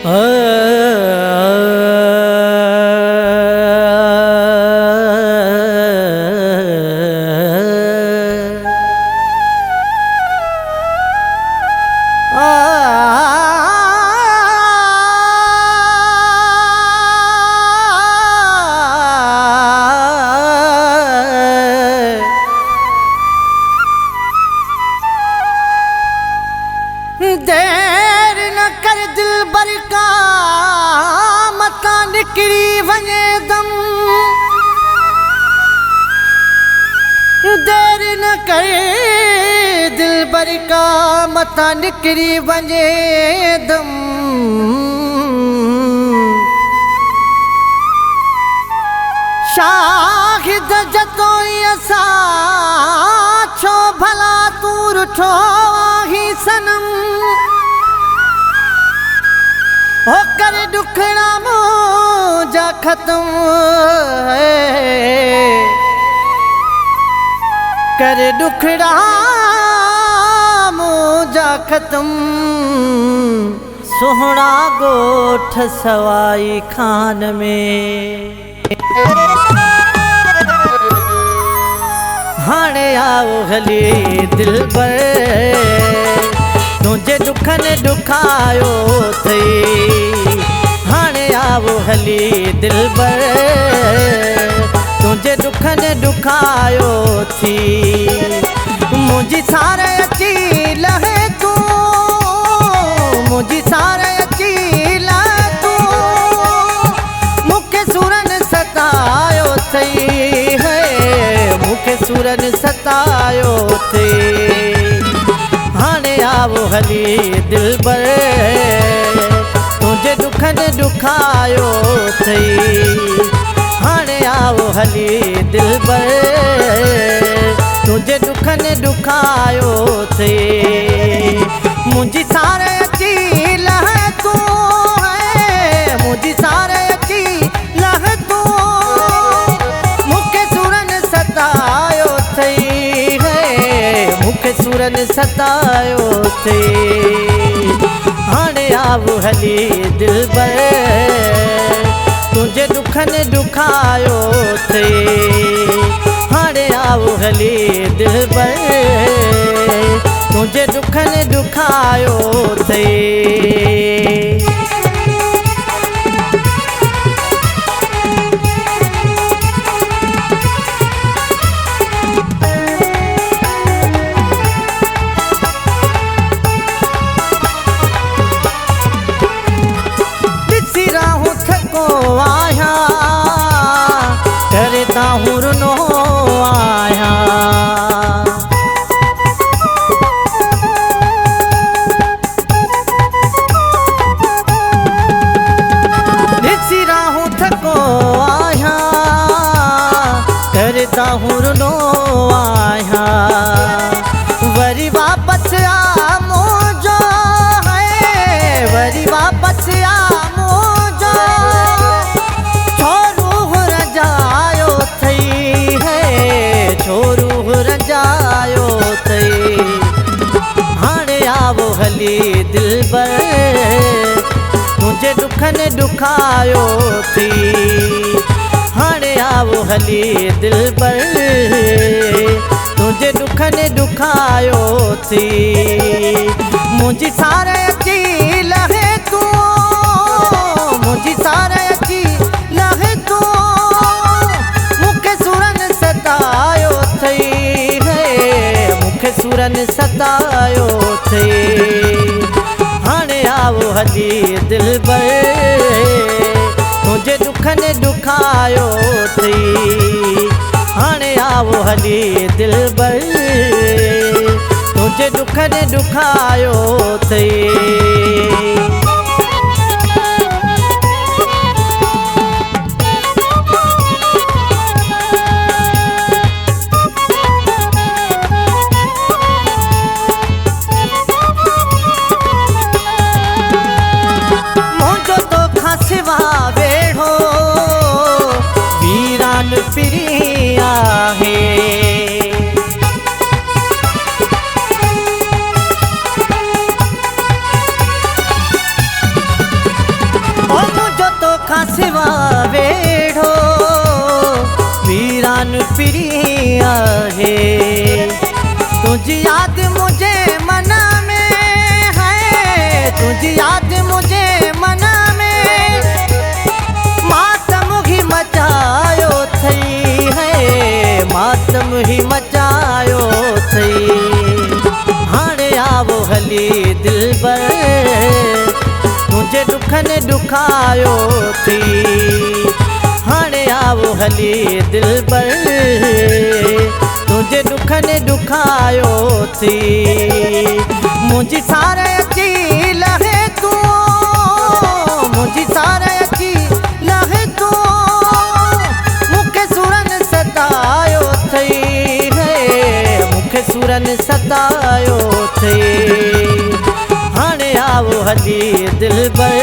देर न कर दिलबर का मता निकरी वञे दम। देर न कर दिलबर का मता निकरी वञे दम। शाहिद जतोई असा छो भला तू रुठो आही सनम। हो कर दुखड़ा मुझा खत्म कर दुखड़ा मुझा खत्म। सोहना गोठ सवाई खान में हाणे आओ हली दिलबर तुझे दुखने दुखायो थई। हाणे आओ हली दिलबर तुझे दुखने दुखायो थी। मुझी सारे अची लहे तू मुझी सारे अची लहे तू मुखे सूरन सतायो थई है मुखे सूरन सतायो थई। हाणे आओ हली दिलबर तुझे दुखने दुखायो थई। हाणे आओ हली दिलबर तुझे दुखने दुखायो थई। मुझी सारे अची लहे तू है मुझी सारे अची लहे तू मुखे सूरन सतायो थई है मुखे सूरन सतायो थई। हाणे आओ हली दिलबर तुझे दुखने दुखायो थई। हाणे आओ हली दिलबर तुझे दुखने दुखायो थई। आया करता हूँ रुनो आया दिसी राहूं थको आया करता हूँ रुनो आया। वरी वापस आ मोजो है वरी वापस आ हली दिलबर तुझे दुखने दुखायो थी। हाणे आओ हली दिलबर तुझे दुखने दुखायो थी। मुझी सारे अची लहे तू मुझी सारे अची लहे तू मुखे सूरन सतायो थई है मुखे सूरन सतायो थई। हाणे आओ हली दिलबर तुझे दुखने दुखायो थई। हाणे आओ हली दिलबर तुझे दुखने दुखायो थई। सिवा वेढ़ो वीरान फिरी आहे। तुझी याद मुझे मना में है, तुझी याद मुझे मना में मातम ही मचायो थई है, मातम ही मचायो थई। हाणे आवो हली दिलबर तुझे दुख ने दुखायो थी, हाणे आवो हली दिलबर तुझे दुख ने दुखायो थी। मुझी सारे अची लहे तू, मुझी सारे अची लहे तू मुखे सुरन सतायो थई है, मुखे सुरन सतायो थई। हाणे आवो हली दिलबर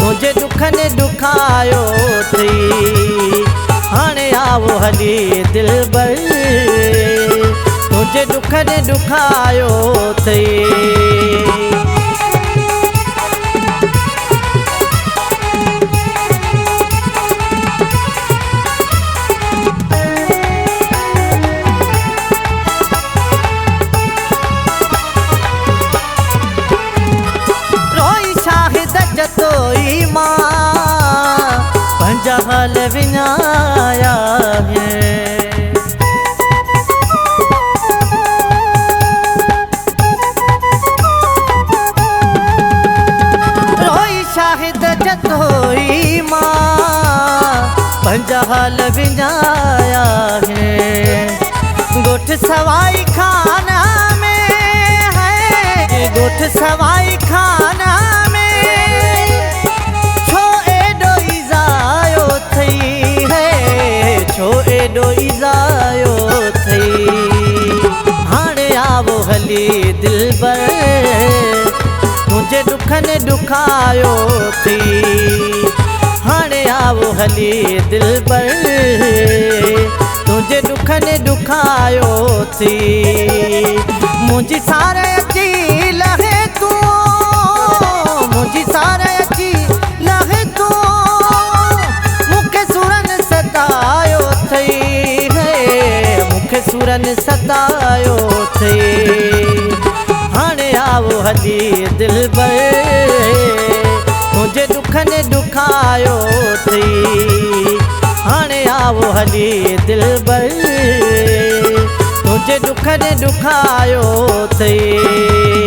तुझे दुख ने दुखायो थई, हाणे आवो हली दिलबर तुझे दुख ने दुखायो थई। जतोई मां पंजा हाल विञाया है, रोई शाहिद जतोई मां पंजा हाल विञाया है। गोठ सवाई खाना में है, गोठ सवाई खाना में छो एडो इज़ायो थई। हाणे आवो हली दिलबर तुझे दुख ने दुखायो थी, हाणे आवो हली दिलबर तुझे दुख ने दुखायो थी। मुझी सारे अची लहे तू, मुझी सारे अची लहे तू मुखे सुरन सतायो थई है, मुखे सुरन सतायो थई। हाणे आवो हली दिलबर तुझे दुख ने दुखायो थई, हाणे आवो हली दिलबर तुझे दुख ने दुखायो थई।